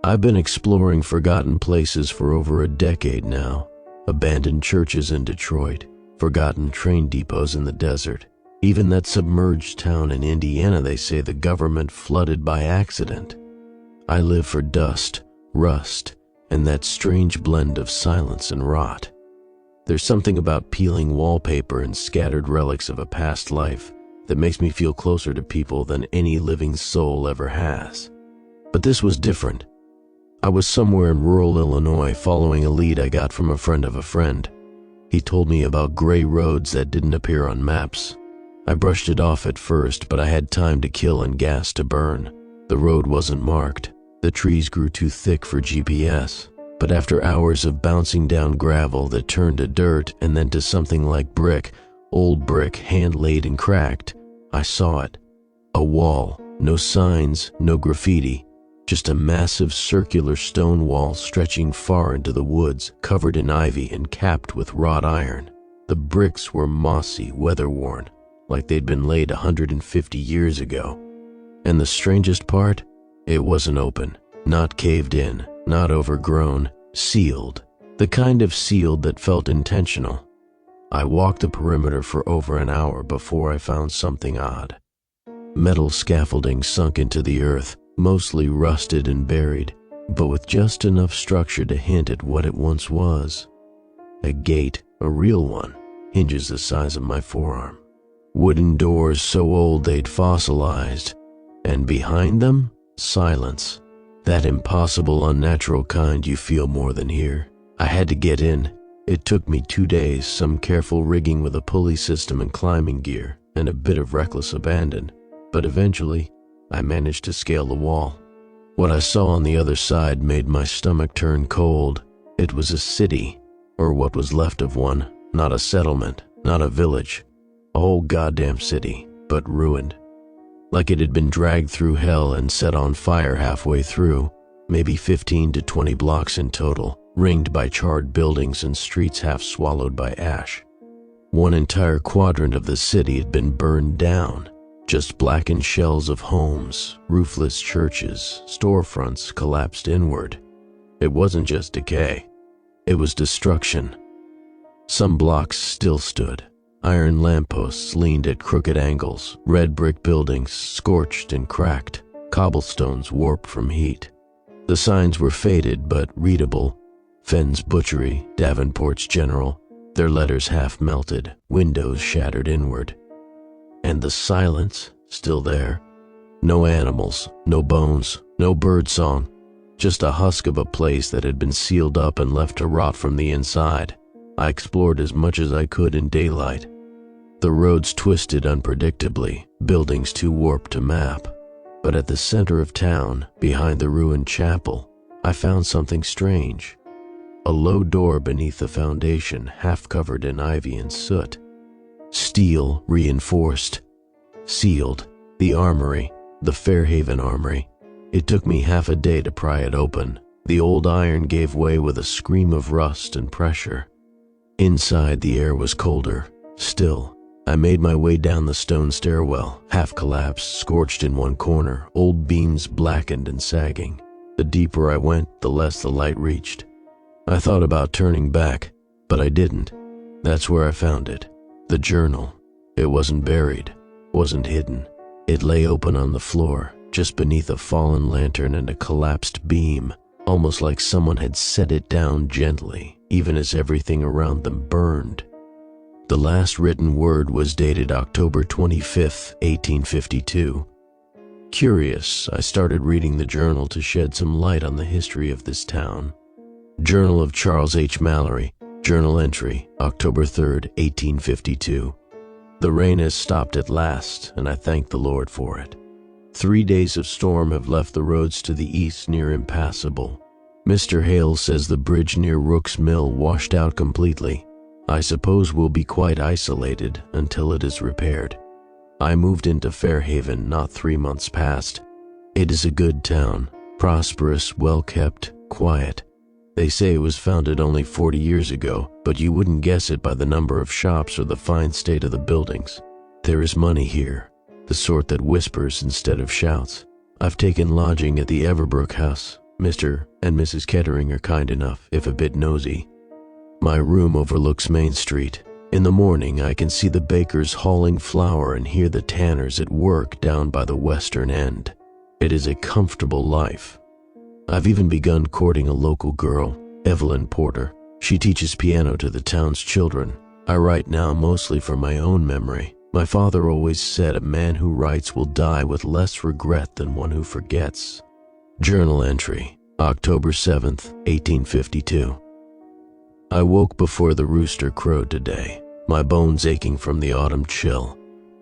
I've been exploring forgotten places for over a decade now. Abandoned churches in Detroit, forgotten train depots in the desert, even that submerged town in Indiana they say the government flooded by accident. I live for dust, rust, and that strange blend of silence and rot. There's something about peeling wallpaper and scattered relics of a past life that makes me feel closer to people than any living soul ever has. But this was different. I was somewhere in rural Illinois following a lead I got from a friend of a friend. He told me about gray roads that didn't appear on maps. I brushed it off at first, but I had time to kill and gas to burn. The road wasn't marked. The trees grew too thick for GPS. But after hours of bouncing down gravel that turned to dirt and then to something like brick, old brick, hand-laid and cracked, I saw it. A wall, no signs, no graffiti. Just a massive circular stone wall stretching far into the woods, covered in ivy and capped with wrought iron. The bricks were mossy, weather-worn, like they'd been laid 150 years ago. And the strangest part? It wasn't open, not caved in, not overgrown, sealed. The kind of sealed that felt intentional. I walked the perimeter for over an hour before I found something odd. Metal scaffolding sunk into the earth, mostly rusted and buried, but with just enough structure to hint at what it once was. A gate, a real one, hinges the size of my forearm. Wooden doors so old they'd fossilized, and behind them, silence. That impossible, unnatural kind you feel more than hear. I had to get in. It took me 2 days, some careful rigging with a pulley system and climbing gear, and a bit of reckless abandon, but eventually, I managed to scale the wall. What I saw on the other side made my stomach turn cold. It was a city, or what was left of one, not a settlement, not a village. A whole goddamn city, but ruined. Like it had been dragged through hell and set on fire halfway through, maybe 15 to 20 blocks in total, ringed by charred buildings and streets half swallowed by ash. One entire quadrant of the city had been burned down. Just blackened shells of homes, roofless churches, storefronts collapsed inward. It wasn't just decay. It was destruction. Some blocks still stood. Iron lampposts leaned at crooked angles, red brick buildings scorched and cracked, cobblestones warped from heat. The signs were faded but readable. Fenn's Butchery, Davenport's General, their letters half melted, windows shattered inward. And the silence, still there. No animals, no bones, no birdsong, just a husk of a place that had been sealed up and left to rot from the inside. I explored as much as I could in daylight. The roads twisted unpredictably, buildings too warped to map. But at the center of town, behind the ruined chapel, I found something strange. A low door beneath the foundation, half covered in ivy and soot. Steel, reinforced. Sealed. The armory, the Fairhaven Armory. It took me half a day to pry it open. The old iron gave way with a scream of rust and pressure. Inside, the air was colder, still. I made my way down the stone stairwell, half collapsed, scorched in one corner, old beams blackened and sagging. The deeper I went, the less the light reached. I thought about turning back, but I didn't. That's where I found it. The journal. It wasn't buried, wasn't hidden. It lay open on the floor, just beneath a fallen lantern and a collapsed beam, almost like someone had set it down gently, even as everything around them burned. The last written word was dated October 25th, 1852. Curious, I started reading the journal to shed some light on the history of this town. Journal of Charles H. Mallory, journal entry, October 3rd, 1852. The rain has stopped at last, and I thank the Lord for it. 3 days of storm have left the roads to the east near impassable. Mr. Hale says the bridge near Rook's Mill washed out completely. I suppose we'll be quite isolated until it is repaired. I moved into Fairhaven not 3 months past. It is a good town, prosperous, well-kept, quiet. They say it was founded only 40 years ago, but you wouldn't guess it by the number of shops or the fine state of the buildings. There is money here, the sort that whispers instead of shouts. I've taken lodging at the Everbrook House, Mr. and Mrs. Kettering are kind enough, if a bit nosy. My room overlooks Main Street. In the morning, I can see the bakers hauling flour and hear the tanners at work down by the western end. It is a comfortable life. I've even begun courting a local girl, Evelyn Porter. She teaches piano to the town's children. I write now mostly for my own memory. My father always said a man who writes will die with less regret than one who forgets. Journal entry, October 7th, 1852. I woke before the rooster crowed today, my bones aching from the autumn chill.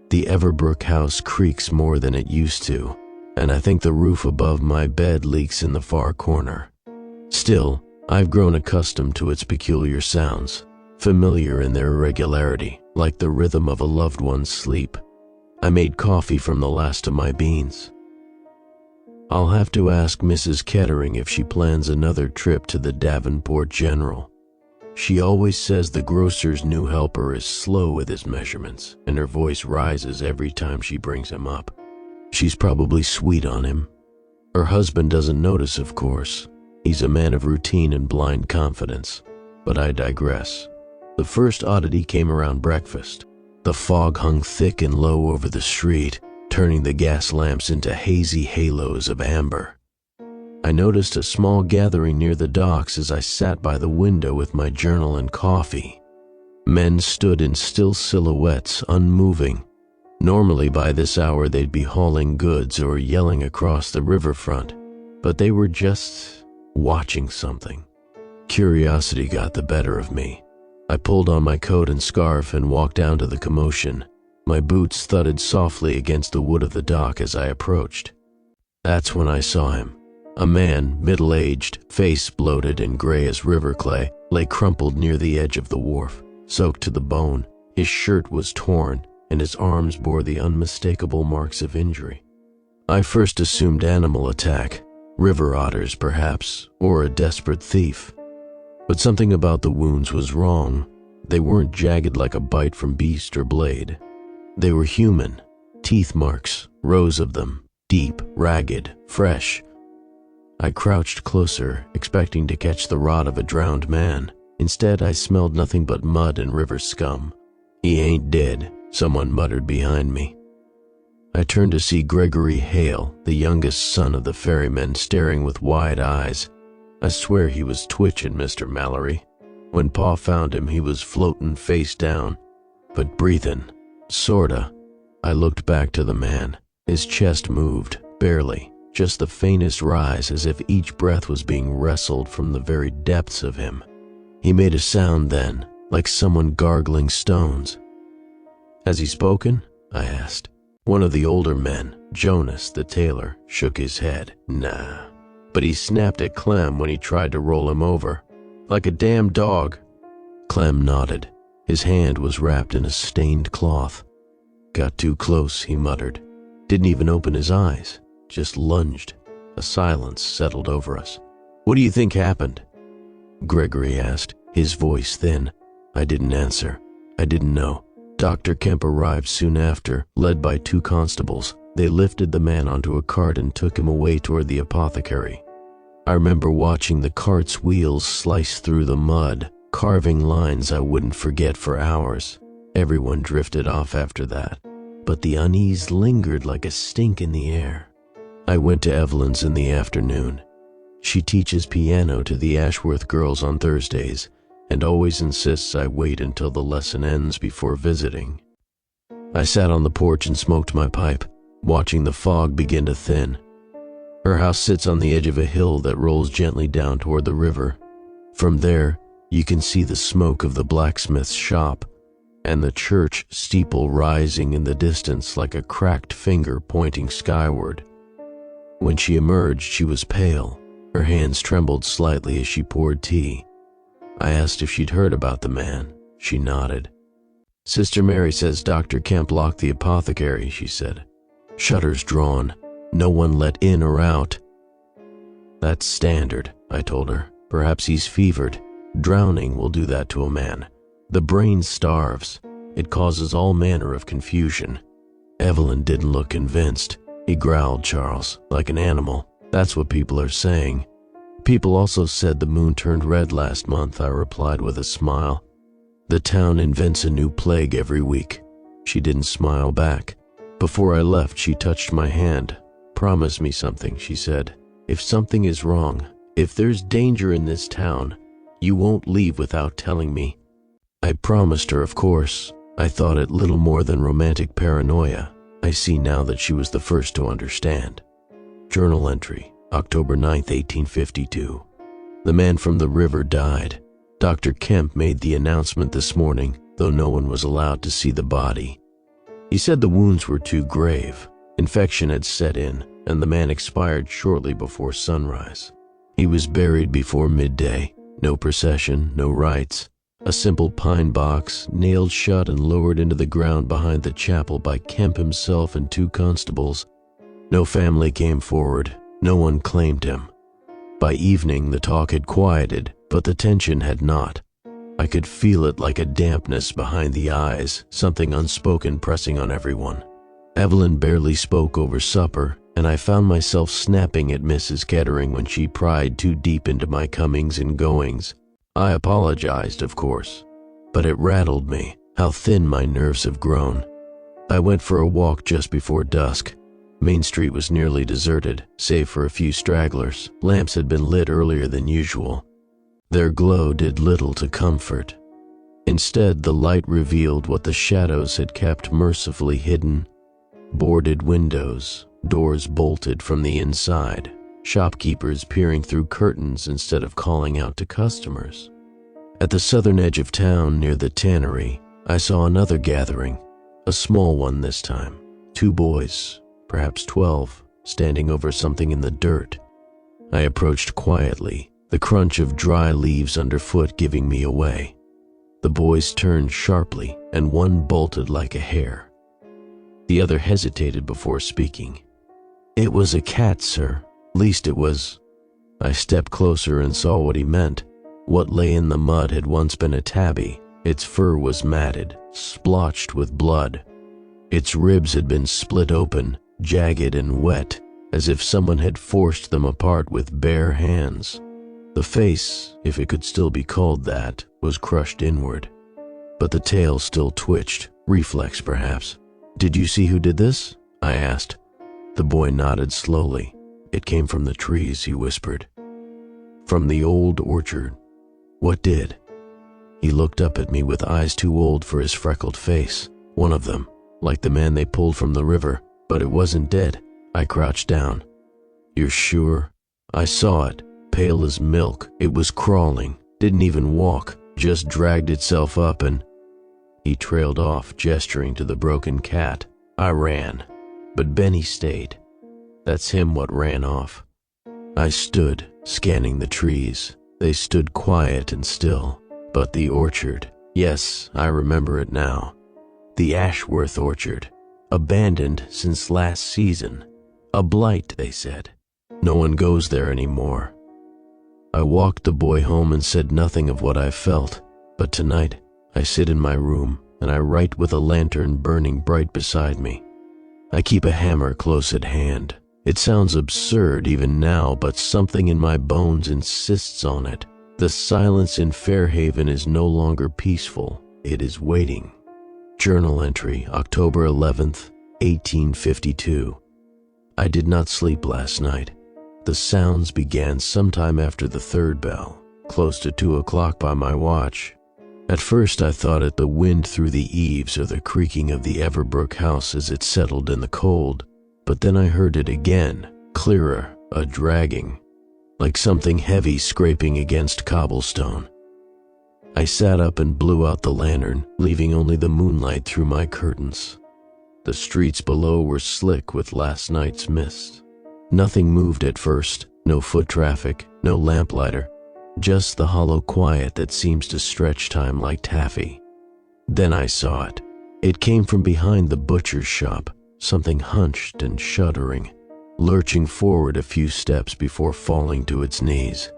The Everbrook house creaks more than it used to, and I think the roof above my bed leaks in the far corner. Still, I've grown accustomed to its peculiar sounds, familiar in their irregularity, like the rhythm of a loved one's sleep. I made coffee from the last of my beans. I'll have to ask Mrs. Kettering if she plans another trip to the Davenport General. She always says the grocer's new helper is slow with his measurements, and her voice rises every time she brings him up. She's probably sweet on him. Her husband doesn't notice, of course. He's a man of routine and blind confidence. But I digress. The first oddity came around breakfast. The fog hung thick and low over the street, turning the gas lamps into hazy halos of amber. I noticed a small gathering near the docks as I sat by the window with my journal and coffee. Men stood in still silhouettes, unmoving. Normally by this hour they'd be hauling goods or yelling across the riverfront, but they were just watching something. Curiosity got the better of me. I pulled on my coat and scarf and walked down to the commotion. My boots thudded softly against the wood of the dock as I approached. That's when I saw him. A man, middle-aged, face bloated and gray as river clay, lay crumpled near the edge of the wharf, soaked to the bone. His shirt was torn, and his arms bore the unmistakable marks of injury. I first assumed animal attack, river otters perhaps, or a desperate thief. But something about the wounds was wrong. They weren't jagged like a bite from beast or blade. They were human, teeth marks, rows of them, deep, ragged, fresh. I crouched closer, expecting to catch the rot of a drowned man. Instead, I smelled nothing but mud and river scum. "He ain't dead," someone muttered behind me. I turned to see Gregory Hale, the youngest son of the ferryman, staring with wide eyes. I swear he was twitching, Mr. Mallory. When Pa found him, he was floating face down, but breathing, sorta. I looked back to the man. His chest moved, barely, just the faintest rise, as if each breath was being wrestled from the very depths of him. He made a sound then, like someone gargling stones. "Has he spoken?" I asked. One of the older men, Jonas the tailor, shook his head. "Nah. But he snapped at Clem when he tried to roll him over. Like a damn dog." Clem nodded. His hand was wrapped in a stained cloth. "Got too close," he muttered. Didn't even open his eyes, just lunged. A silence settled over us. "What do you think happened?" Gregory asked, his voice thin. I didn't answer. I didn't know. Dr. Kemp arrived soon after, led by 2 constables. They lifted the man onto a cart and took him away toward the apothecary. I remember watching the cart's wheels slice through the mud, carving lines I wouldn't forget for hours. Everyone drifted off after that, but the unease lingered like a stink in the air. I went to Evelyn's in the afternoon. She teaches piano to the Ashworth girls on Thursdays, and always insists I wait until the lesson ends before visiting. I sat on the porch and smoked my pipe, watching the fog begin to thin. Her house sits on the edge of a hill that rolls gently down toward the river. From there, you can see the smoke of the blacksmith's shop, and the church steeple rising in the distance like a cracked finger pointing skyward. When she emerged, she was pale. Her hands trembled slightly as she poured tea. I asked if she'd heard about the man. She nodded. "Sister Mary says Dr. Kemp locked the apothecary," she said. "Shutters drawn. No one let in or out." "That's standard," I told her. "Perhaps he's fevered. Drowning will do that to a man. The brain starves. It causes all manner of confusion." Evelyn didn't look convinced. "He growled, Charles, like an animal. That's what people are saying. People also said the moon turned red last month, I replied with a smile. The town invents a new plague every week. She didn't smile back. Before I left, she touched my hand. Promise me something, she said. If something is wrong, if there's danger in this town, you won't leave without telling me. I promised her, of course. I thought it little more than romantic paranoia. I see now that she was the first to understand. Journal entry, October 9th, 1852. The man from the river died. Dr. Kemp made the announcement this morning, though no one was allowed to see the body. He said the wounds were too grave. Infection had set in, and the man expired shortly before sunrise. He was buried before midday. No procession, no rites. A simple pine box, nailed shut and lowered into the ground behind the chapel by Kemp himself and 2 constables. No family came forward. No one claimed him. By evening, the talk had quieted, but the tension had not. I could feel it like a dampness behind the eyes, something unspoken pressing on everyone. Evelyn barely spoke over supper, and I found myself snapping at Mrs. Kettering when she pried too deep into my comings and goings. I apologized, of course, but it rattled me how thin my nerves have grown. I went for a walk just before dusk. Main Street was nearly deserted, save for a few stragglers. Lamps had been lit earlier than usual. Their glow did little to comfort. Instead, the light revealed what the shadows had kept mercifully hidden. Boarded windows, doors bolted from the inside, shopkeepers peering through curtains instead of calling out to customers. At the southern edge of town, near the tannery, I saw another gathering, a small one this time. 2 boys, perhaps 12, standing over something in the dirt. I approached quietly, the crunch of dry leaves underfoot giving me away. The boys turned sharply, and one bolted like a hare. The other hesitated before speaking. "It was a cat, sir. Least it was." I stepped closer and saw what he meant. What lay in the mud had once been a tabby. Its fur was matted, splotched with blood. Its ribs had been split open, jagged and wet, as if someone had forced them apart with bare hands. The face, if it could still be called that, was crushed inward. But the tail still twitched, reflex perhaps. "Did you see who did this?" I asked. The boy nodded slowly. "It came from the trees," he whispered. "From the old orchard." "What did?" He looked up at me with eyes too old for his freckled face. "One of them, like the man they pulled from the river, but it wasn't dead." I crouched down. "You're sure?" "I saw it, pale as milk. It was crawling, didn't even walk, just dragged itself up and—" He trailed off, gesturing to the broken cat. I ran, but Benny stayed. That's him what ran off. I stood, scanning the trees. They stood quiet and still. But the orchard, yes, I remember it now. The Ashworth orchard, abandoned since last season. A blight, they said. No one goes there anymore. I walked the boy home and said nothing of what I felt, but tonight I sit in my room and I write with a lantern burning bright beside me. I keep a hammer close at hand. It sounds absurd even now, but something in my bones insists on it. The silence in Fairhaven is no longer peaceful. It is waiting. Journal entry, October 11th, 1852. I did not sleep last night. The sounds began sometime after the 3rd bell, close to 2 o'clock by my watch. At first I thought it the wind through the eaves or the creaking of the Everbrook house as it settled in the cold, but then I heard it again, clearer, a dragging, like something heavy scraping against cobblestone. I sat up and blew out the lantern, leaving only the moonlight through my curtains. The streets below were slick with last night's mist. Nothing moved at first, no foot traffic, no lamplighter, just the hollow quiet that seems to stretch time like taffy. Then I saw it. It came from behind the butcher's shop, something hunched and shuddering, lurching forward a few steps before falling to its knees.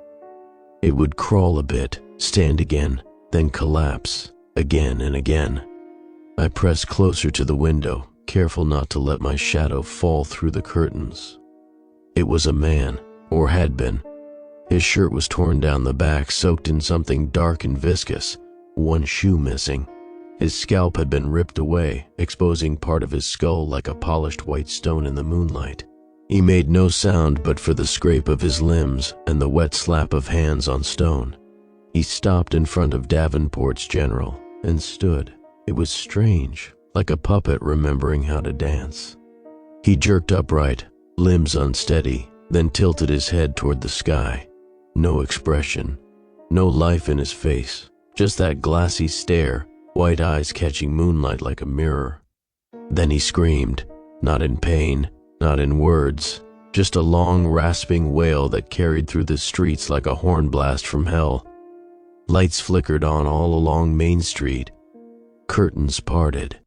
It would crawl a bit, stand again, then collapse, again and again. I pressed closer to the window, careful not to let my shadow fall through the curtains. It was a man, or had been. His shirt was torn down the back, soaked in something dark and viscous, one shoe missing. His scalp had been ripped away, exposing part of his skull like a polished white stone in the moonlight. He made no sound but for the scrape of his limbs and the wet slap of hands on stone. He stopped in front of Davenport's general and stood. It was strange, like a puppet remembering how to dance. He jerked upright, limbs unsteady, then tilted his head toward the sky. No expression, no life in his face, just that glassy stare, white eyes catching moonlight like a mirror. Then he screamed, not in pain, not in words, just a long, rasping wail that carried through the streets like a horn blast from hell. Lights flickered on all along Main Street. Curtains parted.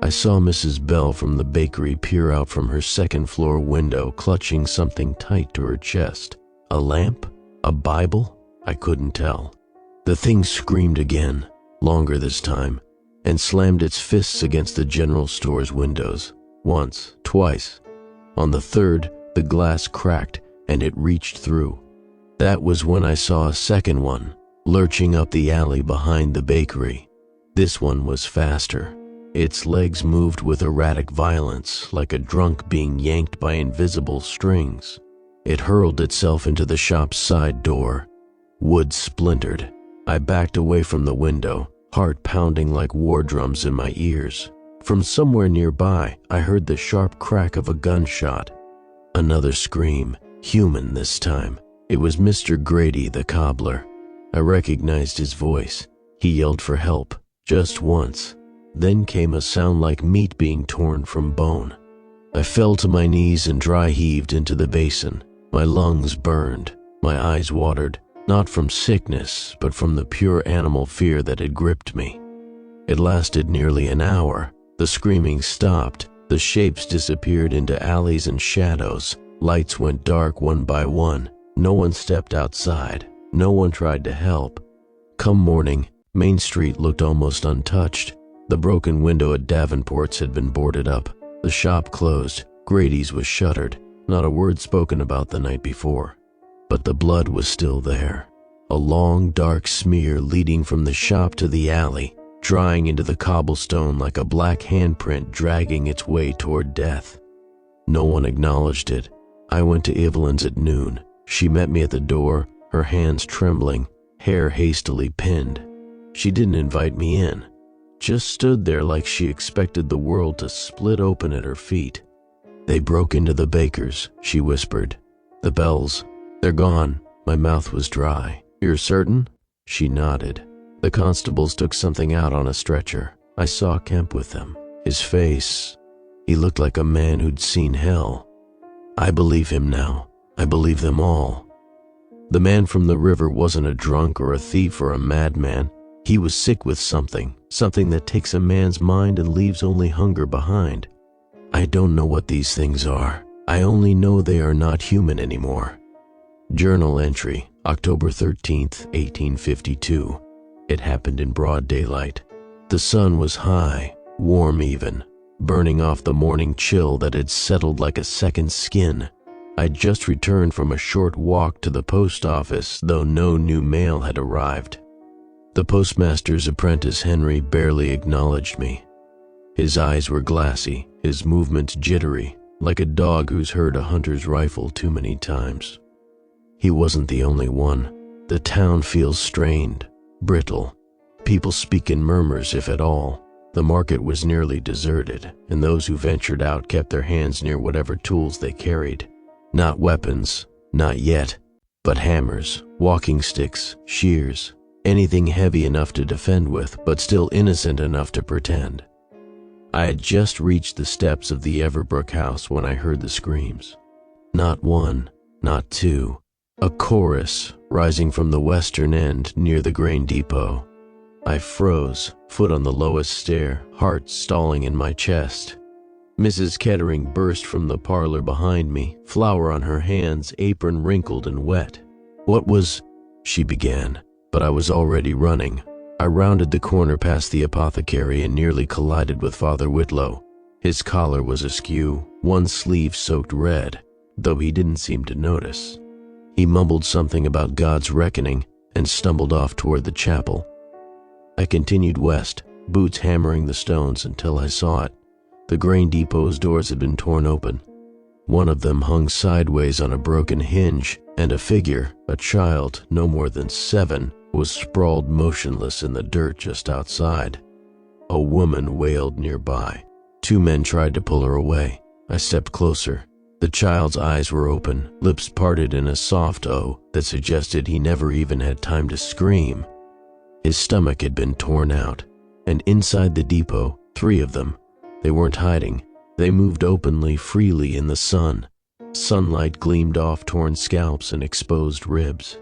I saw Mrs. Bell from the bakery peer out from her second-floor window, clutching something tight to her chest. A lamp? A Bible? I couldn't tell. The thing screamed again, longer this time, and slammed its fists against the general store's windows. Once, twice. On the third, the glass cracked and it reached through. That was when I saw a second one, lurching up the alley behind the bakery. This one was faster. Its legs moved with erratic violence, like a drunk being yanked by invisible strings. It hurled itself into the shop's side door. Wood splintered. I backed away from the window, heart pounding like war drums in my ears. From somewhere nearby, I heard the sharp crack of a gunshot. Another scream, human this time. It was Mr. Grady, the cobbler. I recognized his voice. He yelled for help, just once. Then came a sound like meat being torn from bone. I fell to my knees and dry heaved into the basin. My lungs burned, my eyes watered, not from sickness, but from the pure animal fear that had gripped me. It lasted nearly an hour. The screaming stopped, the shapes disappeared into alleys and shadows, lights went dark one by one, no one stepped outside, no one tried to help. Come morning, Main Street looked almost untouched. The broken window at Davenport's had been boarded up, the shop closed, Grady's was shuttered, not a word spoken about the night before. But the blood was still there, a long dark smear leading from the shop to the alley, drying into the cobblestone like a black handprint dragging its way toward death. No one acknowledged it. I went to Evelyn's at noon. She met me at the door, her hands trembling, hair hastily pinned. She didn't invite me in, just stood there like she expected the world to split open at her feet. "They broke into the baker's," she whispered. "The Bells, they're gone." My mouth was dry. "You're certain?" She nodded. The constables took something out on a stretcher. I saw Kemp with them. His face, he looked like a man who'd seen hell. I believe him now. I believe them all. The man from the river wasn't a drunk or a thief or a madman. He was sick with something that takes a man's mind and leaves only hunger behind. I don't know what these things are. I only know they are not human anymore. Journal entry, October 13th, 1852. It happened in broad daylight. The sun was high, warm even, burning off the morning chill that had settled like a second skin. I'd just returned from a short walk to the post office, though no new mail had arrived. The postmaster's apprentice Henry barely acknowledged me. His eyes were glassy, his movements jittery, like a dog who's heard a hunter's rifle too many times. He wasn't the only one. The town feels strained, brittle. People speak in murmurs, if at all. The market was nearly deserted, and those who ventured out kept their hands near whatever tools they carried. Not weapons, not yet, but hammers, walking sticks, shears, anything heavy enough to defend with, but still innocent enough to pretend. I had just reached the steps of the Everbrook house when I heard the screams. Not one, not two. A chorus rising from the western end near the grain depot. I froze, foot on the lowest stair, heart stalling in my chest. Mrs. Kettering burst from the parlor behind me, flour on her hands, apron wrinkled and wet. "What was—" she began, but I was already running. I rounded the corner past the apothecary and nearly collided with Father Whitlow. His collar was askew, one sleeve soaked red, though he didn't seem to notice. He mumbled something about God's reckoning and stumbled off toward the chapel. I continued west, boots hammering the stones until I saw it. The grain depot's doors had been torn open. One of them hung sideways on a broken hinge, and a figure, a child no more than 7, was sprawled motionless in the dirt just outside. A woman wailed nearby. 2 men tried to pull her away. I stepped closer. The child's eyes were open, lips parted in a soft O that suggested he never even had time to scream. His stomach had been torn out, and inside the depot, 3 of them. They weren't hiding. They moved openly, freely in the sun. Sunlight gleamed off torn scalps and exposed ribs.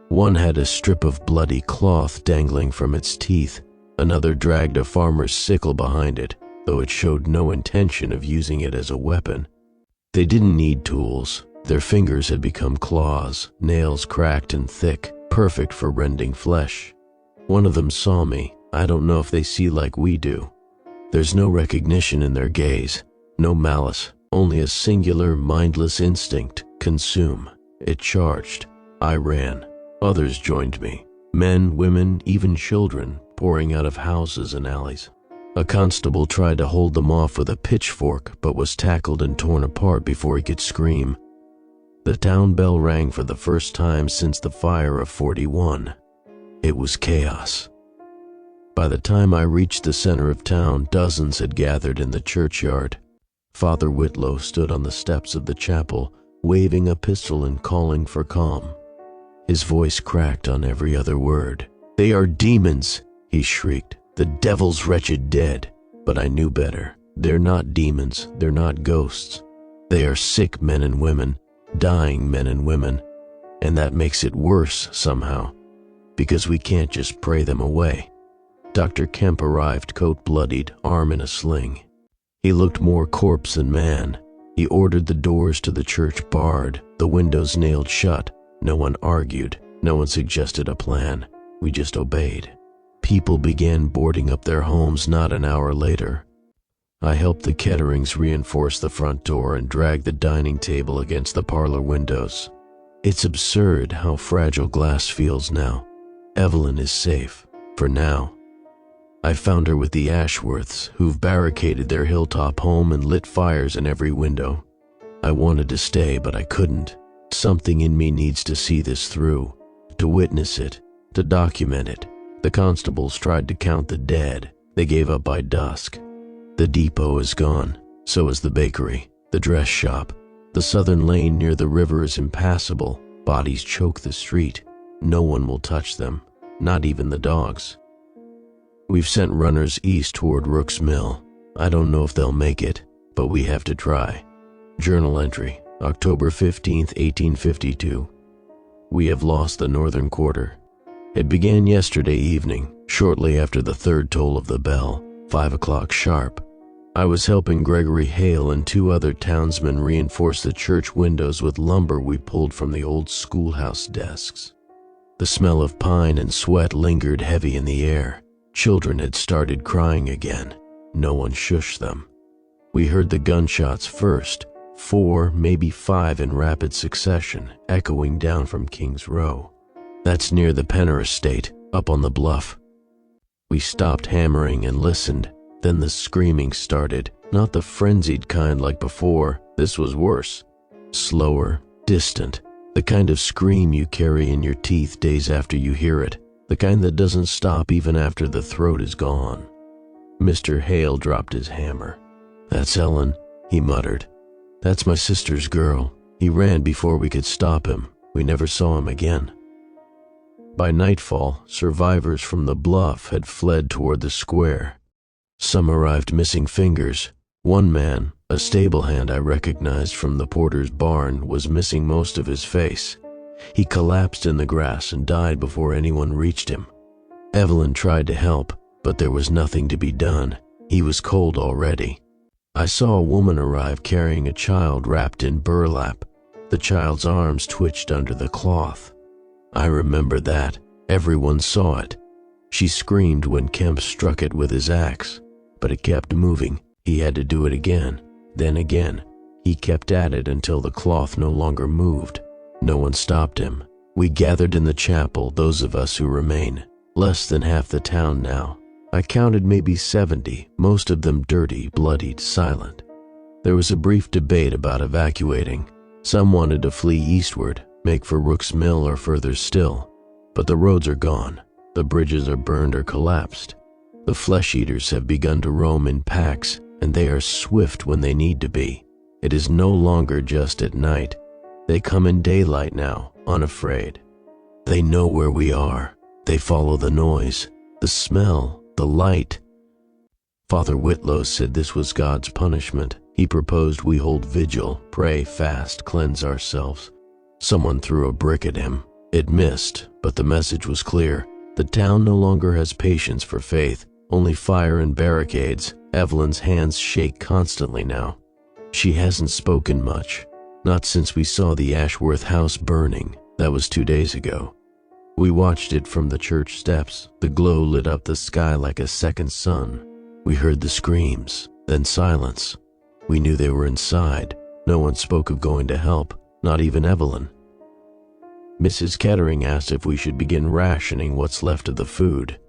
One had a strip of bloody cloth dangling from its teeth. Another dragged a farmer's sickle behind it, though it showed no intention of using it as a weapon. They didn't need tools. Their fingers had become claws, nails cracked and thick, perfect for rending flesh. One of them saw me. I don't know if they see like we do. There's no recognition in their gaze, no malice, only a singular, mindless instinct: consume. It charged. I ran. Others joined me. Men, women, even children, pouring out of houses and alleys. A constable tried to hold them off with a pitchfork, but was tackled and torn apart before he could scream. The town bell rang for the first time since the fire of '41. It was chaos. By the time I reached the center of town, dozens had gathered in the churchyard. Father Whitlow stood on the steps of the chapel, waving a pistol and calling for calm. His voice cracked on every other word. "They are demons," he shrieked. "The devil's wretched dead." But I knew better. They're not demons. They're not ghosts. They are sick men and women, dying men and women. And that makes it worse somehow, because we can't just pray them away. Dr. Kemp arrived, coat bloodied, arm in a sling. He looked more corpse than man. He ordered the doors to the church barred, the windows nailed shut. No one argued. No one suggested a plan. We just obeyed. People began boarding up their homes not an hour later. I helped the Ketterings reinforce the front door and drag the dining table against the parlor windows. It's absurd how fragile glass feels now. Evelyn is safe, for now. I found her with the Ashworths, who've barricaded their hilltop home and lit fires in every window. I wanted to stay, but I couldn't. Something in me needs to see this through, to witness it, to document it. The constables tried to count the dead. They gave up by dusk. The depot is gone. So is the bakery, the dress shop. The southern lane near the river is impassable. Bodies choke the street. No one will touch them, not even the dogs. We've sent runners east toward Rook's Mill. I don't know if they'll make it, but we have to try. Journal entry, October 15th, 1852. We have lost the northern quarter. It began yesterday evening, shortly after the 3rd toll of the bell, 5 o'clock sharp. I was helping Gregory Hale and 2 other townsmen reinforce the church windows with lumber we pulled from the old schoolhouse desks. The smell of pine and sweat lingered heavy in the air. Children had started crying again. No one shushed them. We heard the gunshots first, 4, maybe 5 in rapid succession, echoing down from King's Row. That's near the Penner estate, up on the bluff. We stopped hammering and listened. Then the screaming started, not the frenzied kind like before. This was worse. Slower, distant, the kind of scream you carry in your teeth days after you hear it. The kind that doesn't stop even after the throat is gone. Mr. Hale dropped his hammer. "That's Ellen," he muttered. "That's my sister's girl. He ran before we could stop him. We never saw him again." By nightfall, survivors from the bluff had fled toward the square. Some arrived missing fingers. One man, a stable hand I recognized from the porter's barn, was missing most of his face. He collapsed in the grass and died before anyone reached him. Evelyn tried to help, but there was nothing to be done. He was cold already. I saw a woman arrive carrying a child wrapped in burlap. The child's arms twitched under the cloth. I remember that. Everyone saw it. She screamed when Kemp struck it with his axe, but it kept moving. He had to do it again, then again. He kept at it until the cloth no longer moved. No one stopped him. We gathered in the chapel, those of us who remain. Less than half the town now. I counted maybe 70, most of them dirty, bloodied, silent. There was a brief debate about evacuating. Some wanted to flee eastward, make for Rook's Mill or further still. But the roads are gone. The bridges are burned or collapsed. The flesh-eaters have begun to roam in packs, and they are swift when they need to be. It is no longer just at night. They come in daylight now, unafraid. They know where we are. They follow the noise, the smell, the light. Father Whitlow said this was God's punishment. He proposed we hold vigil, pray, fast, cleanse ourselves. Someone threw a brick at him. It missed, but the message was clear. The town no longer has patience for faith, only fire and barricades. Evelyn's hands shake constantly now. She hasn't spoken much, not since we saw the Ashworth house burning. That was 2 days ago. We watched it from the church steps. The glow lit up the sky like a second sun. We heard the screams, then silence. We knew they were inside. No one spoke of going to help, not even Evelyn. Mrs. Kettering asked if we should begin rationing what's left of the food.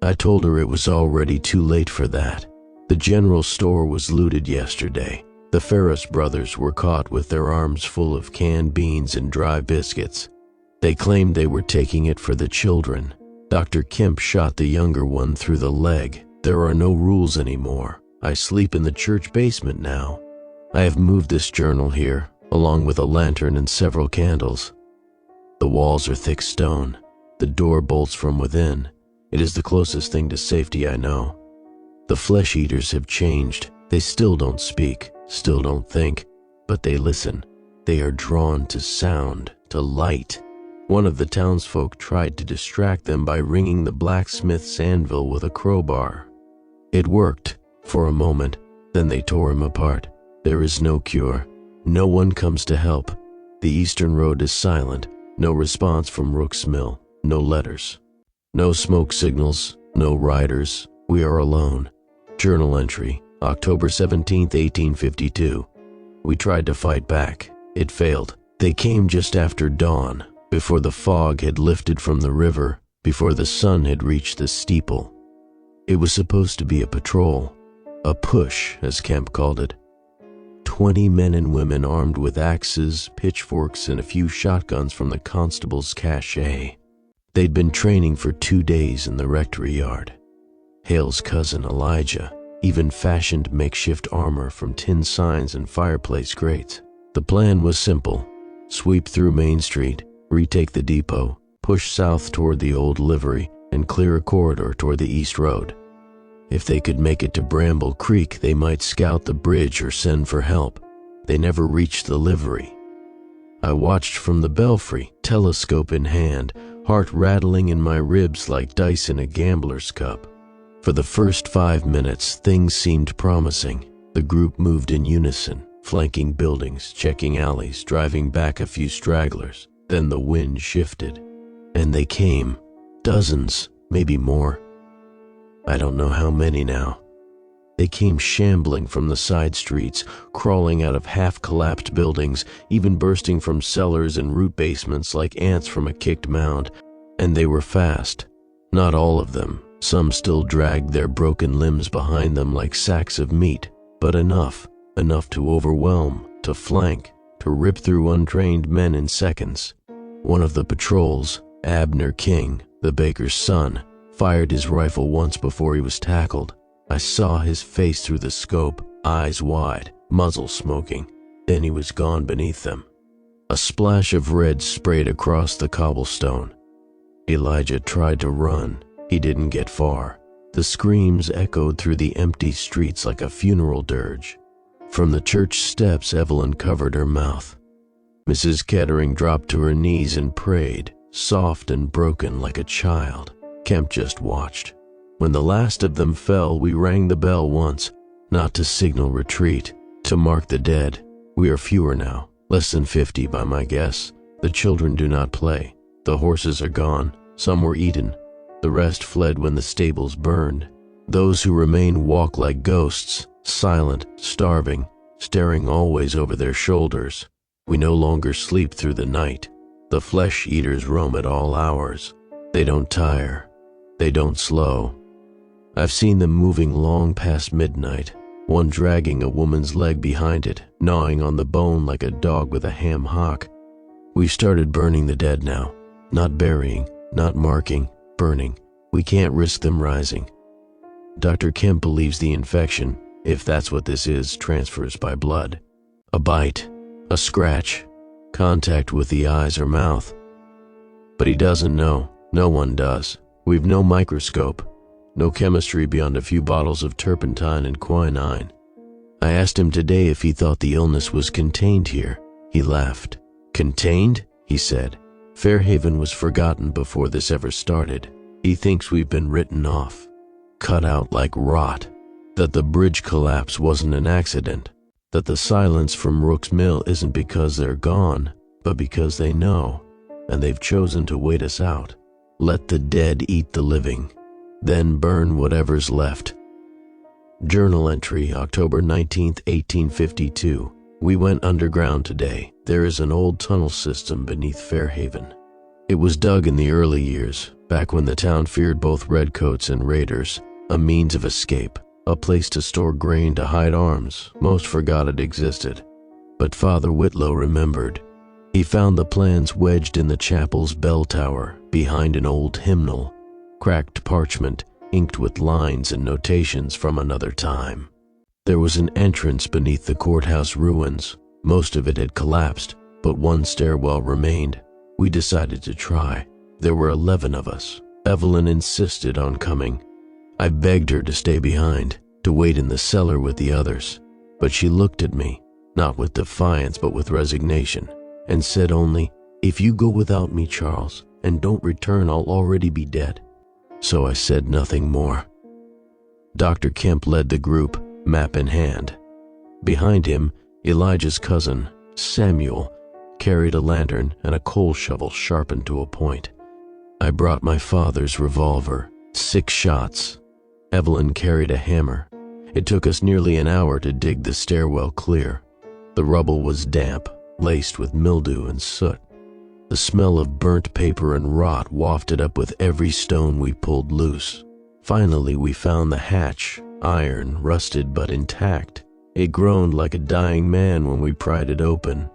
I told her it was already too late for that. The general store was looted yesterday. The Ferris brothers were caught with their arms full of canned beans and dry biscuits. They claimed they were taking it for the children. Dr. Kemp shot the younger one through the leg. There are no rules anymore. I sleep in the church basement now. I have moved this journal here, along with a lantern and several candles. The walls are thick stone. The door bolts from within. It is the closest thing to safety I know. The flesh-eaters have changed. They still don't speak, still don't think, but they listen. They are drawn to sound, to light. One of the townsfolk tried to distract them by ringing the blacksmith's anvil with a crowbar. It worked, for a moment, then they tore him apart. There is no cure. No one comes to help. The eastern road is silent. No response from Rook's Mill. No letters. No smoke signals. No riders. We are alone. Journal entry, October 17, 1852. We tried to fight back. It failed. They came just after dawn, before the fog had lifted from the river, before the sun had reached the steeple. It was supposed to be a patrol, a push, as Kemp called it. 20 men and women armed with axes, pitchforks, and a few shotguns from the constable's cache. They'd been training for 2 days in the rectory yard. Hale's cousin, Elijah, even fashioned makeshift armor from tin signs and fireplace grates. The plan was simple: sweep through Main Street, retake the depot, push south toward the old livery, and clear a corridor toward the East Road. If they could make it to Bramble Creek, they might scout the bridge or send for help. They never reached the livery. I watched from the belfry, telescope in hand, heart rattling in my ribs like dice in a gambler's cup. For the first 5 minutes, things seemed promising. The group moved in unison, flanking buildings, checking alleys, driving back a few stragglers. Then the wind shifted, and they came. Dozens, maybe more. I don't know how many now. They came shambling from the side streets, crawling out of half-collapsed buildings, even bursting from cellars and root basements like ants from a kicked mound. And they were fast. Not all of them. Some still dragged their broken limbs behind them like sacks of meat, but enough to overwhelm, to flank, to rip through untrained men in seconds. One of the patrols, Abner King, the baker's son, fired his rifle once before he was tackled. I saw his face through the scope, eyes wide, muzzle smoking. Then he was gone beneath them. A splash of red sprayed across the cobblestone. Elijah tried to run. He didn't get far. The screams echoed through the empty streets like a funeral dirge. From the church steps, Evelyn covered her mouth. Mrs. Kettering dropped to her knees and prayed, soft and broken like a child. Kemp just watched. When the last of them fell, we rang the bell once, not to signal retreat, to mark the dead. We are fewer now, less than 50 by my guess. The children do not play. The horses are gone. Some were eaten. The rest fled when the stables burned. Those who remain walk like ghosts, silent, starving, staring always over their shoulders. We no longer sleep through the night. The flesh eaters roam at all hours. They don't tire. They don't slow. I've seen them moving long past midnight, one dragging a woman's leg behind it, gnawing on the bone like a dog with a ham hock. We've started burning the dead now. Not burying, not marking, burning. We can't risk them rising. Dr. Kemp believes the infection, if that's what this is, transfers by blood. A bite, a scratch, contact with the eyes or mouth. But he doesn't know. No one does. We've no microscope, no chemistry beyond a few bottles of turpentine and quinine. I asked him today if he thought the illness was contained here. He laughed. Contained? He said. Fairhaven was forgotten before this ever started. He thinks we've been written off, cut out like rot, that the bridge collapse wasn't an accident, that the silence from Rook's Mill isn't because they're gone, but because they know, and they've chosen to wait us out. Let the dead eat the living, then burn whatever's left. Journal entry, October 19th, 1852. We went underground today. There is an old tunnel system beneath Fairhaven. It was dug in the early years, back when the town feared both redcoats and raiders, a means of escape, a place to store grain to hide arms. Most forgot it existed. But Father Whitlow remembered. He found the plans wedged in the chapel's bell tower, behind an old hymnal, cracked parchment, inked with lines and notations from another time. There was an entrance beneath the courthouse ruins. Most of it had collapsed, but one stairwell remained. We decided to try. There were 11 of us. Evelyn insisted on coming. I begged her to stay behind, to wait in the cellar with the others. But she looked at me, not with defiance but with resignation, and said only, "If you go without me, Charles, and don't return, I'll already be dead." So I said nothing more. Dr. Kemp led the group, map in hand. Behind him, Elijah's cousin, Samuel, carried a lantern and a coal shovel sharpened to a point. I brought my father's revolver, 6 shots. Evelyn carried a hammer. It took us nearly an hour to dig the stairwell clear. The rubble was damp, laced with mildew and soot. The smell of burnt paper and rot wafted up with every stone we pulled loose. Finally, we found the hatch, iron, rusted but intact. It groaned like a dying man when we pried it open.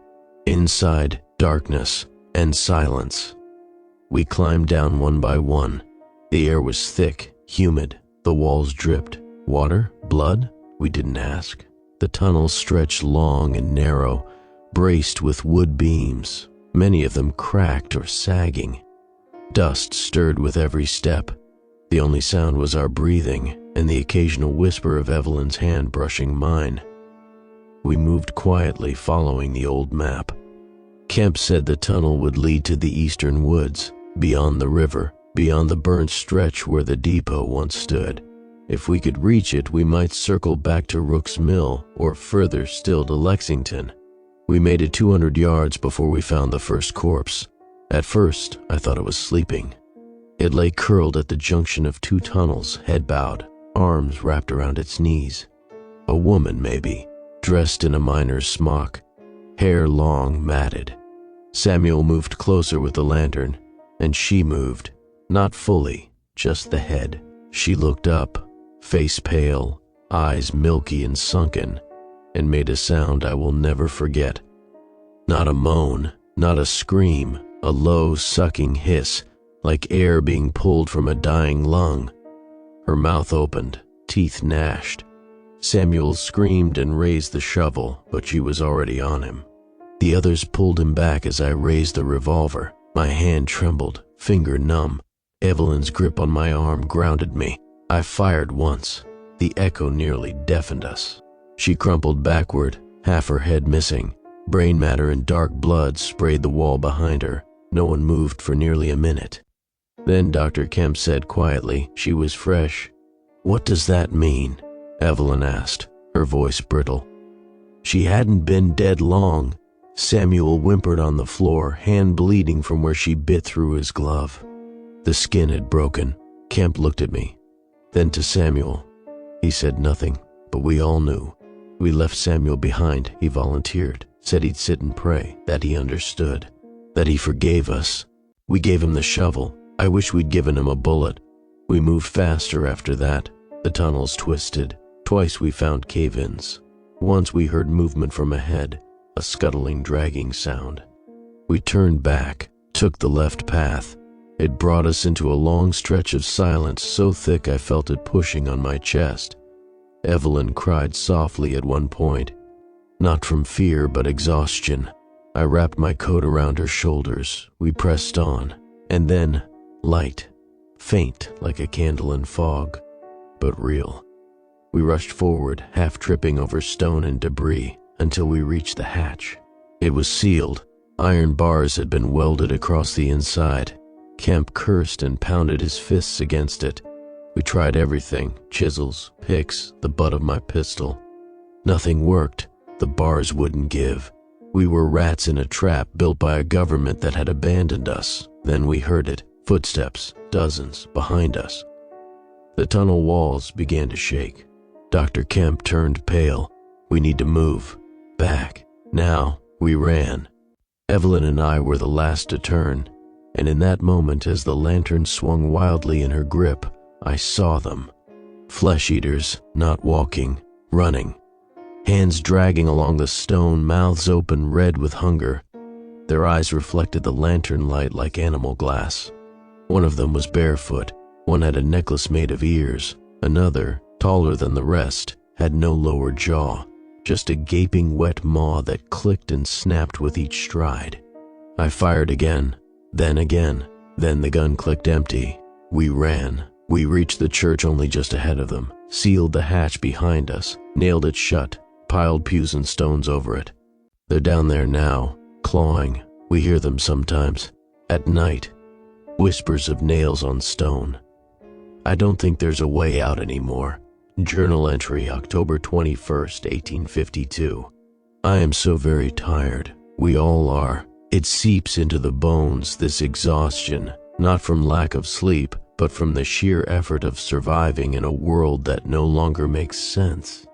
Inside, darkness and silence. We climbed down one by one. The air was thick, humid. The walls dripped. Water? Blood? We didn't ask. The tunnels stretched long and narrow, braced with wood beams, many of them cracked or sagging. Dust stirred with every step. The only sound was our breathing and the occasional whisper of Evelyn's hand brushing mine. We moved quietly, following the old map. Kemp said the tunnel would lead to the eastern woods, beyond the river, beyond the burnt stretch where the depot once stood. If we could reach it, we might circle back to Rook's Mill, or further still to Lexington. We made it 200 yards before we found the first corpse. At first, I thought it was sleeping. It lay curled at the junction of 2 tunnels, head bowed, arms wrapped around its knees. A woman, maybe, dressed in a miner's smock, hair long, matted. Samuel moved closer with the lantern, and she moved, not fully, just the head. She looked up, face pale, eyes milky and sunken, and made a sound I will never forget. Not a moan, not a scream, a low, sucking hiss, like air being pulled from a dying lung. Her mouth opened, teeth gnashed. Samuel screamed and raised the shovel, but she was already on him. The others pulled him back as I raised the revolver. My hand trembled, finger numb. Evelyn's grip on my arm grounded me. I fired once. The echo nearly deafened us. She crumpled backward, half her head missing. Brain matter and dark blood sprayed the wall behind her. No one moved for nearly a minute. Then Dr. Kemp said quietly, she was fresh. "What does that mean?" Evelyn asked, her voice brittle. She hadn't been dead long. Samuel whimpered on the floor, hand bleeding from where she bit through his glove. The skin had broken. Kemp looked at me, then to Samuel. He said nothing, but we all knew. We left Samuel behind, he volunteered. said he'd sit and pray, that he understood, that he forgave us. We gave him the shovel. I wish we'd given him a bullet. We moved faster after that. The tunnels twisted. Twice we found cave-ins. Once we heard movement from ahead, a scuttling, dragging sound. We turned back, took the left path. It brought us into a long stretch of silence so thick I felt it pushing on my chest. Evelyn cried softly at one point, not from fear but exhaustion. I wrapped my coat around her shoulders. We pressed on, and then light, faint like a candle in fog, but real. We rushed forward, half tripping over stone and debris, until we reached the hatch. It was sealed. Iron bars had been welded across the inside. Kemp cursed and pounded his fists against it. We tried everything, chisels, picks, the butt of my pistol. Nothing worked. The bars wouldn't give. We were rats in a trap built by a government that had abandoned us. Then we heard it, footsteps, dozens, behind us. The tunnel walls began to shake. Dr. Kemp turned pale. We need to move. Back. Now. We ran. Evelyn and I were the last to turn, and in that moment as the lantern swung wildly in her grip, I saw them. Flesh-eaters, not walking, running. Hands dragging along the stone, mouths open, red with hunger. Their eyes reflected the lantern light like animal glass. One of them was barefoot. One had a necklace made of ears. Another, taller than the rest, had no lower jaw, just a gaping wet maw that clicked and snapped with each stride. I fired again, then the gun clicked empty. We ran. We reached the church only just ahead of them, sealed the hatch behind us, nailed it shut, piled pews and stones over it. They're down there now, clawing. We hear them sometimes, at night, whispers of nails on stone. I don't think there's a way out anymore. Journal entry, October 21st, 1852. I am so very tired. We all are. It seeps into the bones, this exhaustion, not from lack of sleep, but from the sheer effort of surviving in a world that no longer makes sense.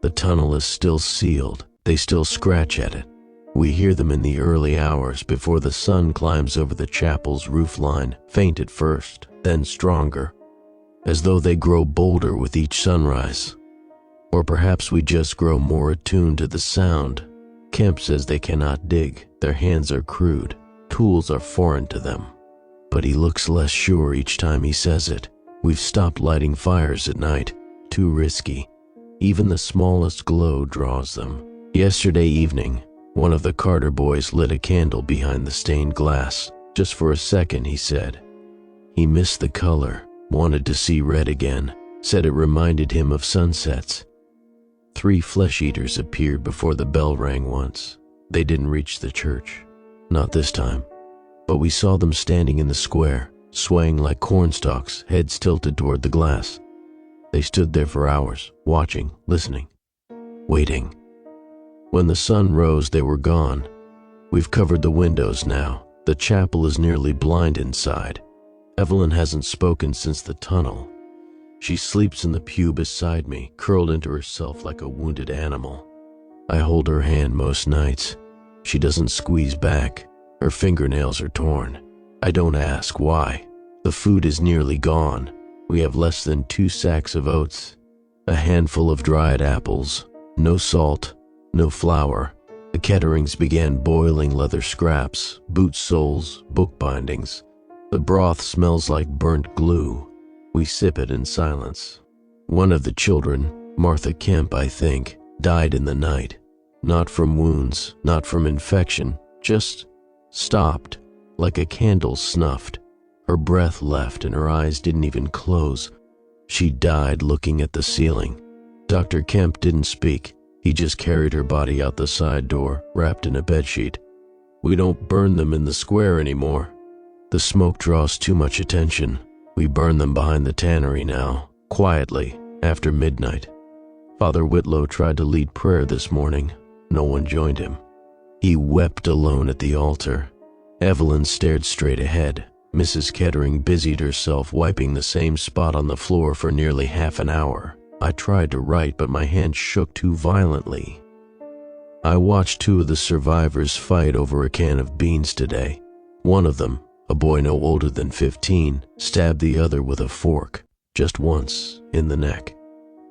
The tunnel is still sealed. They still scratch at it. We hear them in the early hours before the sun climbs over the chapel's roofline, faint at first, then stronger, as though they grow bolder with each sunrise. Or perhaps we just grow more attuned to the sound. Kemp says they cannot dig. Their hands are crude. Tools are foreign to them. But he looks less sure each time he says it. We've stopped lighting fires at night. Too risky. Even the smallest glow draws them. Yesterday evening, one of the Carter boys lit a candle behind the stained glass. Just for a second, he said. He missed the color, wanted to see red again, said it reminded him of sunsets. 3 flesh-eaters appeared before the bell rang once. They didn't reach the church. Not this time. But we saw them standing in the square, swaying like cornstalks, heads tilted toward the glass. They stood there for hours, watching, listening, waiting. When the sun rose, they were gone. We've covered the windows now. The chapel is nearly blind inside. Evelyn hasn't spoken since the tunnel. She sleeps in the pew beside me, curled into herself like a wounded animal. I hold her hand most nights. She doesn't squeeze back. Her fingernails are torn. I don't ask why. The food is nearly gone. We have less than 2 sacks of oats, a handful of dried apples, no salt, no flour. The Ketterings began boiling leather scraps, boot soles, book bindings. The broth smells like burnt glue. We sip it in silence. One of the children, Martha Kemp, I think, died in the night. Not from wounds, not from infection, just stopped, like a candle snuffed. Her breath left and her eyes didn't even close. She died looking at the ceiling. Dr. Kemp didn't speak. He just carried her body out the side door, wrapped in a bedsheet. We don't burn them in the square anymore. The smoke draws too much attention. We burn them behind the tannery now, quietly, after midnight. Father Whitlow tried to lead prayer this morning. No one joined him. He wept alone at the altar. Evelyn stared straight ahead. Mrs. Kettering busied herself wiping the same spot on the floor for nearly half an hour. I tried to write, but my hand shook too violently. I watched two of the survivors fight over a can of beans today. One of them, a boy no older than 15, stabbed the other with a fork, just once, in the neck.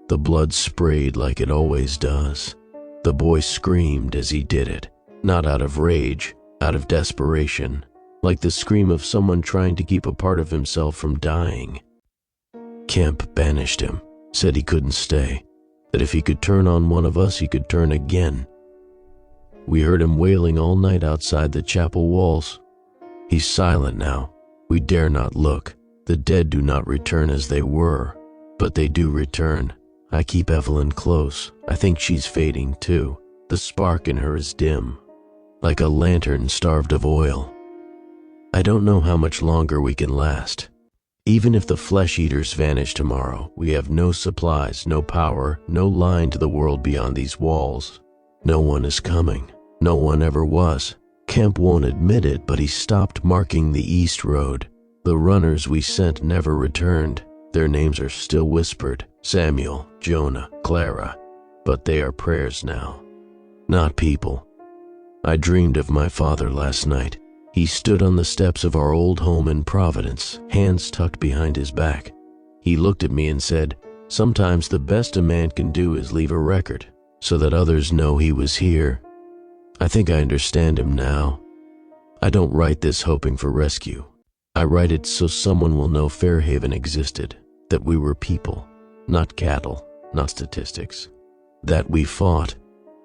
The blood sprayed like it always does. The boy screamed as he did it, not out of rage, out of desperation, like the scream of someone trying to keep a part of himself from dying. Kemp banished him, said he couldn't stay, that if he could turn on one of us, he could turn again. We heard him wailing all night outside the chapel walls. He's silent now. We dare not look. The dead do not return as they were, but they do return. I keep Evelyn close. I think she's fading too. The spark in her is dim, like a lantern starved of oil. I don't know how much longer we can last. Even if the flesh-eaters vanish tomorrow, we have no supplies, no power, no line to the world beyond these walls. No one is coming. No one ever was. Kemp won't admit it, but he stopped marking the East Road. The runners we sent never returned. Their names are still whispered: Samuel, Jonah, Clara. But they are prayers now, not people. I dreamed of my father last night. He stood on the steps of our old home in Providence, hands tucked behind his back. He looked at me and said, "Sometimes the best a man can do is leave a record, so that others know he was here." I think I understand him now. I don't write this hoping for rescue. I write it so someone will know Fairhaven existed, that we were people, not cattle, not statistics, that we fought.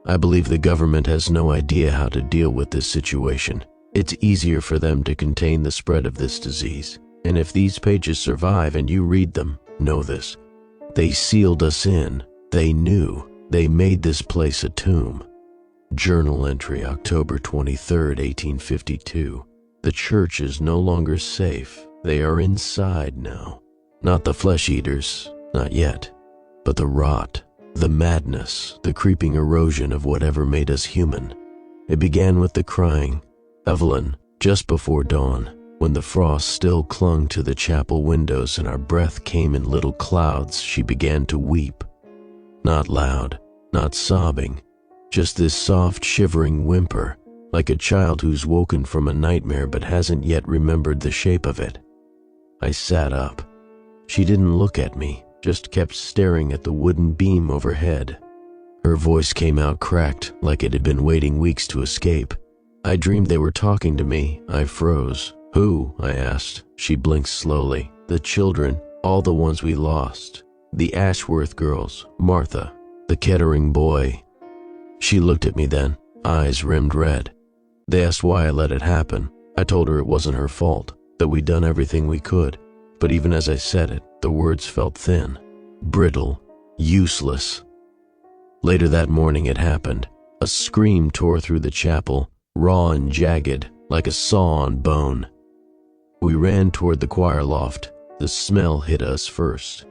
I believe the government has no idea how to deal with this situation. It's easier for them to contain the spread of this disease. And if these pages survive and you read them, know this. They sealed us in. They knew. They made this place a tomb. Journal entry, October 23rd, 1852. The church is no longer safe. They are inside now. Not the flesh-eaters, not yet, but the rot, the madness, the creeping erosion of whatever made us human. It began with the crying. Evelyn, just before dawn, when the frost still clung to the chapel windows and our breath came in little clouds, she began to weep. Not loud, not sobbing, just this soft, shivering whimper, like a child who's woken from a nightmare but hasn't yet remembered the shape of it. I sat up. She didn't look at me, just kept staring at the wooden beam overhead. Her voice came out cracked, like it had been waiting weeks to escape. I dreamed they were talking to me. I froze. "Who?" I asked. She blinked slowly. "The children, all the ones we lost. The Ashworth girls, Martha, the Kettering boy." She looked at me then, eyes rimmed red. They asked why I let it happen. I told her it wasn't her fault, that we'd done everything we could. But even as I said it, the words felt thin, brittle, useless. Later that morning it happened. A scream tore through the chapel, raw and jagged, like a saw on bone. We ran toward the choir loft. The smell hit us first.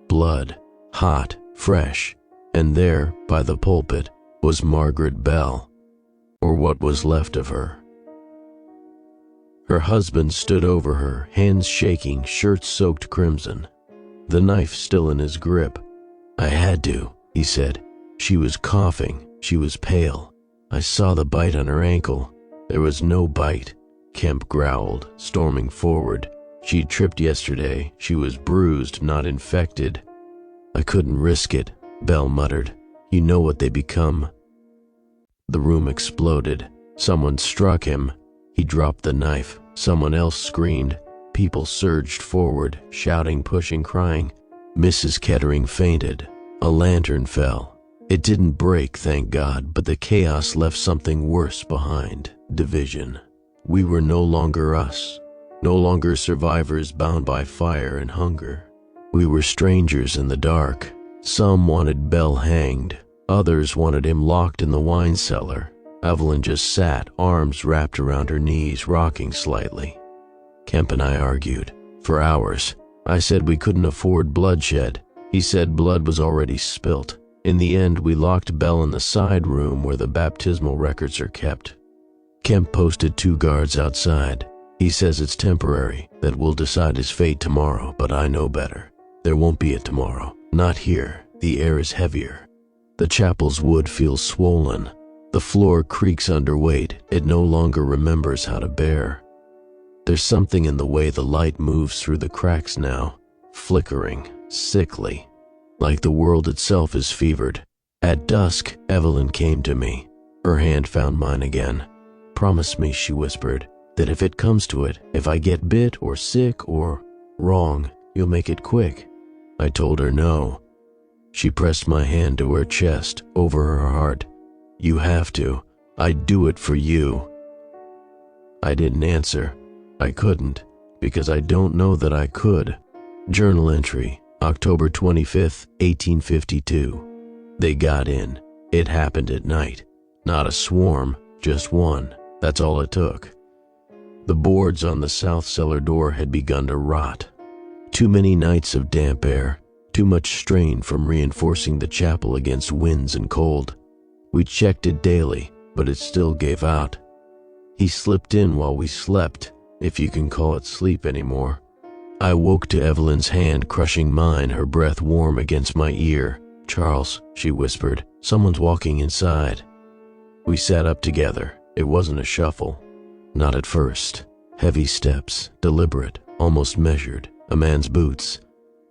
Blood, hot, fresh, and there, by the pulpit, was Margaret Bell, or what was left of her. Her husband stood over her, hands shaking, shirt soaked crimson, the knife still in his grip. "I had to," he said. "She was coughing, she was pale. I saw the bite on her ankle." "There was no bite," Kemp growled, storming forward. "She'd tripped yesterday. She was bruised, not infected." "I couldn't risk it," Bell muttered. "You know what they become." The room exploded. Someone struck him. He dropped the knife. Someone else screamed. People surged forward, shouting, pushing, crying. Mrs. Kettering fainted. A lantern fell. It didn't break, thank God, but the chaos left something worse behind: division. We were no longer us, no longer survivors bound by fire and hunger. We were strangers in the dark. Some wanted Bell hanged. Others wanted him locked in the wine cellar. Evelyn just sat, arms wrapped around her knees, rocking slightly. Kemp and I argued for hours. I said we couldn't afford bloodshed. He said blood was already spilt. In the end, we locked Bell in the side room where the baptismal records are kept. Kemp posted 2 guards outside. He says it's temporary, that we'll decide his fate tomorrow, but I know better. There won't be a tomorrow. Not here. The air is heavier. The chapel's wood feels swollen. The floor creaks under weight. It no longer remembers how to bear. There's something in the way the light moves through the cracks now, flickering, sickly, like the world itself is fevered. At dusk, Evelyn came to me. Her hand found mine again. "Promise me," she whispered, "that if it comes to it, if I get bit or sick or wrong, you'll make it quick." I told her no. She pressed my hand to her chest, over her heart. "You have to. I'd do it for you." I didn't answer. I couldn't, because I don't know that I could. Journal entry, October 25th, 1852. They got in. It happened at night. Not a swarm, just one. That's all it took. The boards on the south cellar door had begun to rot. Too many nights of damp air, too much strain from reinforcing the chapel against winds and cold. We checked it daily, but it still gave out. He slipped in while we slept, if you can call it sleep anymore. I woke to Evelyn's hand crushing mine, her breath warm against my ear. "Charles," she whispered, "someone's walking inside." We sat up together. It wasn't a shuffle. Not at first. Heavy steps, deliberate, almost measured, a man's boots.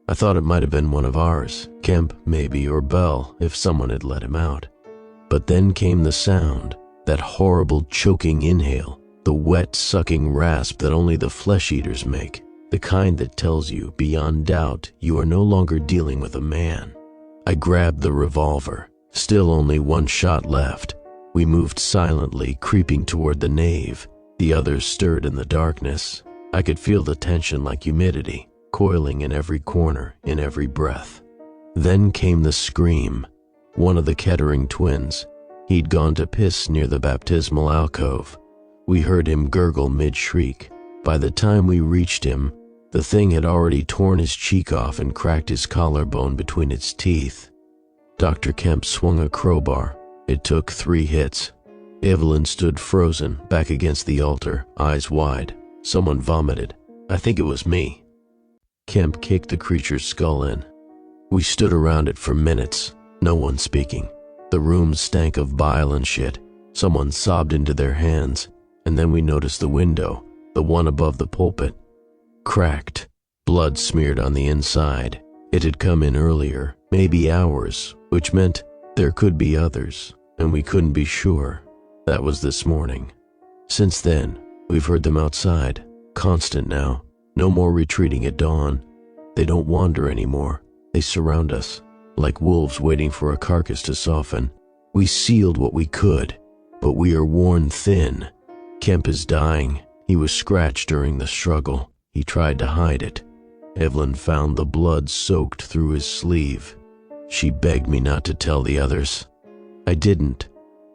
I thought it might have been one of ours, Kemp maybe, or Bell, if someone had let him out. But then came the sound, that horrible choking inhale, the wet sucking rasp that only the flesh-eaters make, the kind that tells you, beyond doubt, you are no longer dealing with a man. I grabbed the revolver, still only one shot left. We moved silently, creeping toward the nave. The others stirred in the darkness. I could feel the tension like humidity, coiling in every corner, in every breath. Then came the scream. One of the Kettering twins. He'd gone to piss near the baptismal alcove. We heard him gurgle mid-shriek. By the time we reached him, the thing had already torn his cheek off and cracked his collarbone between its teeth. Dr. Kemp swung a crowbar. It took 3 hits. Evelyn stood frozen, back against the altar, eyes wide. Someone vomited. I think it was me. Kemp kicked the creature's skull in. We stood around it for minutes, no one speaking. The room stank of bile and shit. Someone sobbed into their hands, and then we noticed the window, the one above the pulpit. Cracked, blood smeared on the inside. It had come in earlier, maybe hours, which meant there could be others, and we couldn't be sure. That was this morning. Since then, we've heard them outside, constant now. No more retreating at dawn. They don't wander anymore. They surround us, like wolves waiting for a carcass to soften. We sealed what we could, but we are worn thin. Kemp is dying. He was scratched during the struggle. He tried to hide it. Evelyn found the blood soaked through his sleeve. She begged me not to tell the others. I didn't.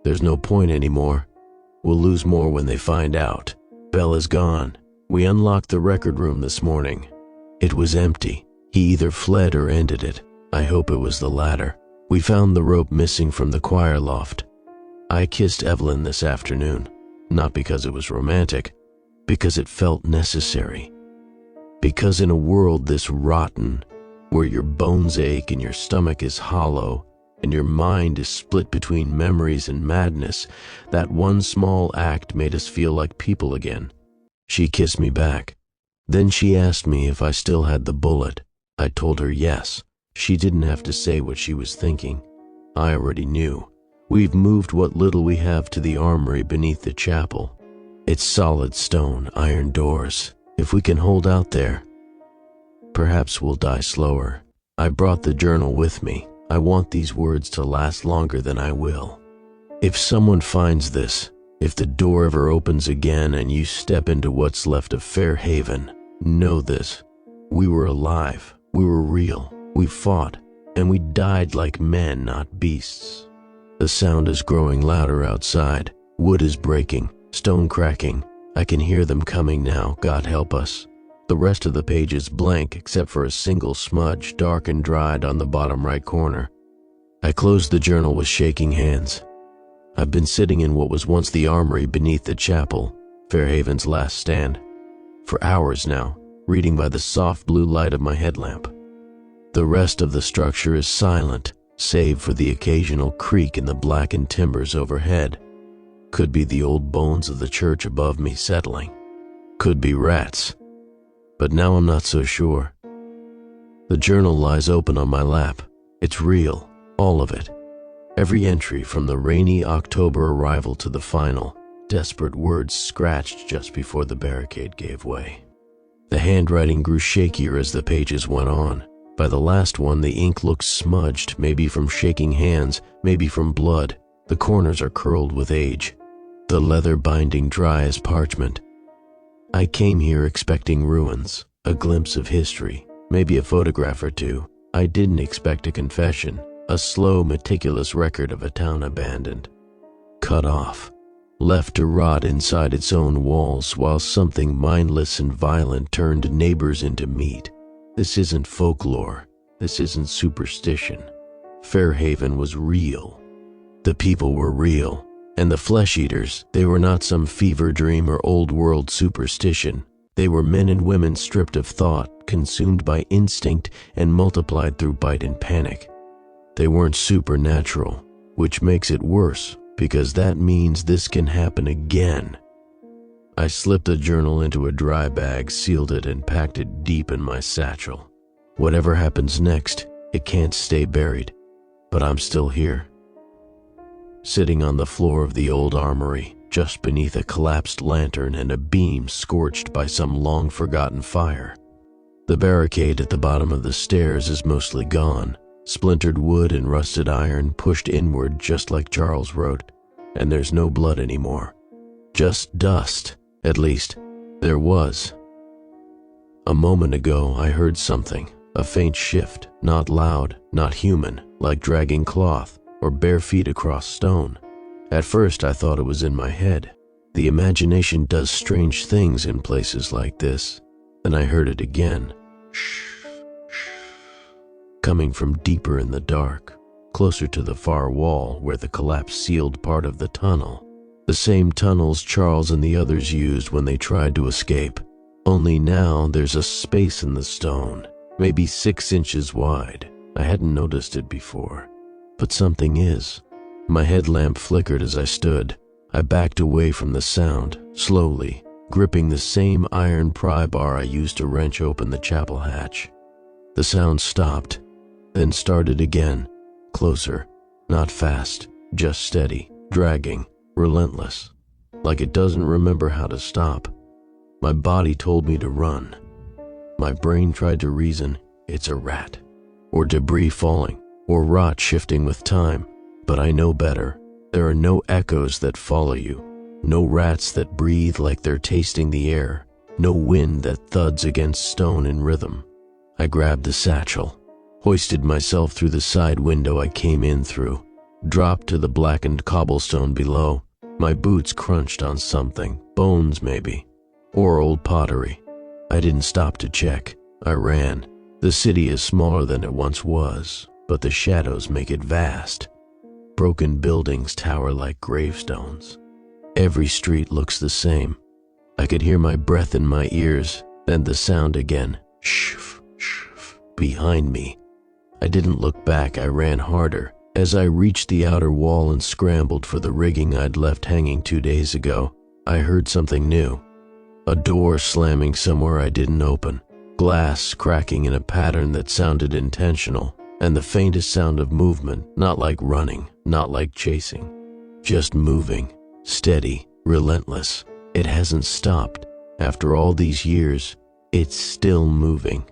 There's no point anymore. We'll lose more when they find out. Bell is gone. We unlocked the record room this morning. It was empty. He either fled or ended it. I hope it was the latter. We found the rope missing from the choir loft. I kissed Evelyn this afternoon, not because it was romantic, because it felt necessary. Because in a world this rotten, where your bones ache and your stomach is hollow, and your mind is split between memories and madness, that one small act made us feel like people again. She kissed me back. Then she asked me if I still had the bullet. I told her yes. She didn't have to say what she was thinking. I already knew. We've moved what little we have to the armory beneath the chapel. It's solid stone, iron doors. If we can hold out there, perhaps we'll die slower. I brought the journal with me. I want these words to last longer than I will. If someone finds this, if the door ever opens again and you step into what's left of Fairhaven, know this. We were alive. We were real. We fought. And we died like men, not beasts. The sound is growing louder outside. Wood is breaking. Stone cracking. I can hear them coming now, God help us. The rest of the page is blank except for a single smudge, dark and dried on the bottom right corner. I closed the journal with shaking hands. I've been sitting in what was once the armory beneath the chapel, Fairhaven's last stand, for hours now, reading by the soft blue light of my headlamp. The rest of the structure is silent, save for the occasional creak in the blackened timbers overhead. Could be the old bones of the church above me settling. Could be rats. But now I'm not so sure. The journal lies open on my lap. It's real, all of it. Every entry from the rainy October arrival to the final, desperate words scratched just before the barricade gave way. The handwriting grew shakier as the pages went on. By the last one, the ink looked smudged, maybe from shaking hands, maybe from blood. The corners are curled with age. The leather binding dry as parchment. I came here expecting ruins, a glimpse of history, maybe a photograph or two. I didn't expect a confession, a slow, meticulous record of a town abandoned, cut off, left to rot inside its own walls while something mindless and violent turned neighbors into meat. This isn't folklore. This isn't superstition. Fairhaven was real. The people were real. And the flesh-eaters, they were not some fever dream or old-world superstition. They were men and women stripped of thought, consumed by instinct, and multiplied through bite and panic. They weren't supernatural, which makes it worse, because that means this can happen again. I slipped the journal into a dry bag, sealed it, and packed it deep in my satchel. Whatever happens next, it can't stay buried, but I'm still here. Sitting on the floor of the old armory, just beneath a collapsed lantern and a beam scorched by some long-forgotten fire. The barricade at the bottom of the stairs is mostly gone, splintered wood and rusted iron pushed inward just like Charles wrote, and there's no blood anymore. Just dust, at least, there was. A moment ago, I heard something, a faint shift, not loud, not human, like dragging cloth, or bare feet across stone. At first I thought it was in my head. The imagination does strange things in places like this. Then I heard it again. Shh, shh. Coming from deeper in the dark, closer to the far wall where the collapse sealed part of the tunnel. The same tunnels Charles and the others used when they tried to escape. Only now there's a space in the stone, maybe 6 inches wide. I hadn't noticed it before. But something is. My headlamp flickered as I stood. I backed away from the sound, slowly, gripping the same iron pry bar I used to wrench open the chapel hatch. The sound stopped, then started again, closer, not fast, just steady, dragging, relentless, like it doesn't remember how to stop. My body told me to run. My brain tried to reason, it's a rat, or debris falling, or rot shifting with time, but I know better. There are no echoes that follow you, no rats that breathe like they're tasting the air, no wind that thuds against stone in rhythm. I grabbed the satchel, hoisted myself through the side window I came in through, dropped to the blackened cobblestone below. My boots crunched on something, bones maybe, or old pottery. I didn't stop to check. I ran. The city is smaller than it once was, but the shadows make it vast. Broken buildings tower like gravestones. Every street looks the same. I could hear my breath in my ears, then the sound again, shh, shh, behind me. I didn't look back, I ran harder. As I reached the outer wall and scrambled for the rigging I'd left hanging 2 days ago, I heard something new. A door slamming somewhere I didn't open, glass cracking in a pattern that sounded intentional, and the faintest sound of movement, not like running, not like chasing, just moving, steady, relentless. It hasn't stopped. After all these years, it's still moving.